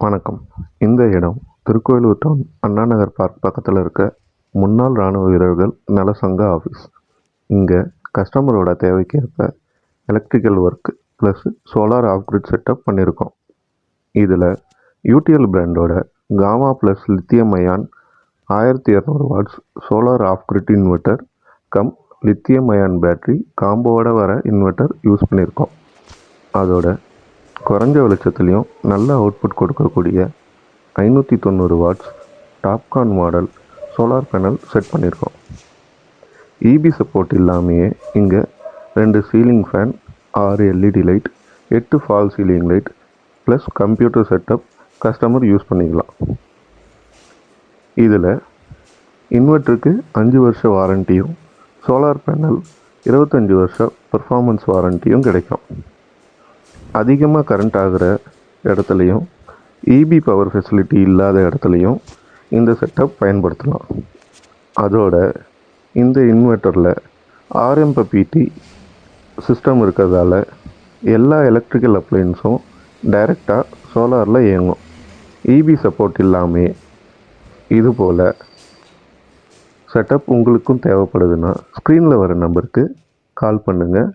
வணக்கம். இந்த இடம் திருக்கோயிலூர் டவுன் அண்ணா நகர் பார்க் பக்கத்தில் இருக்க முன்னாள் இராணுவ வீரர்கள் நல சங்க ஆஃபீஸ். இங்கே கஸ்டமரோட தேவைக்கேற்ப electrical work plus solar off grid setup பண்ணியிருக்கோம். இதில் யூடிஎல் பிராண்டோட gamma plus lithium ion 1200 watts solar off grid inverter cum lithium ion battery காம்போவோட வர இன்வெர்ட்டர் யூஸ் பண்ணியிருக்கோம். அதோட குறைஞ்ச வெளிச்சத்துலேயும் நல்ல அவுட்புட் கொடுக்கக்கூடிய 590 watts Topcon model solar panel set பண்ணியிருக்கோம். இபி சப்போர்ட் இல்லாமையே இங்கே 2 ceiling fan, 6 LED light, 8 false ceiling light plus computer setup customer use பண்ணிக்கலாம். இதில் இன்வெர்ட்டருக்கு 5 வருஷ வாரண்டியும் சோலார் பேனல் 25 வருஷம் பெர்ஃபார்மன்ஸ் வாரண்டியும் கிடைக்கும். அதிகமாக கரண்ட் ஆகிற இடத்துலையும் இபி பவர் ஃபெசிலிட்டி இல்லாத இடத்துலையும் இந்த செட்டப் பயன்படுத்தலாம். அதோட இந்த இன்வெர்ட்டரில் ஆர்எம்பிபிடி சிஸ்டம் இருக்கிறதால எல்லா எலக்ட்ரிக்கல் அப்ளையன்ஸும் டைரெக்டாக சோலாரில் இயங்கும். இபி சப்போர்ட் இல்லாமல் இதுபோல் செட்டப் உங்களுக்கும் தேவைப்படுதுன்னா ஸ்க்ரீனில் வர நம்பருக்கு கால் பண்ணுங்கள்.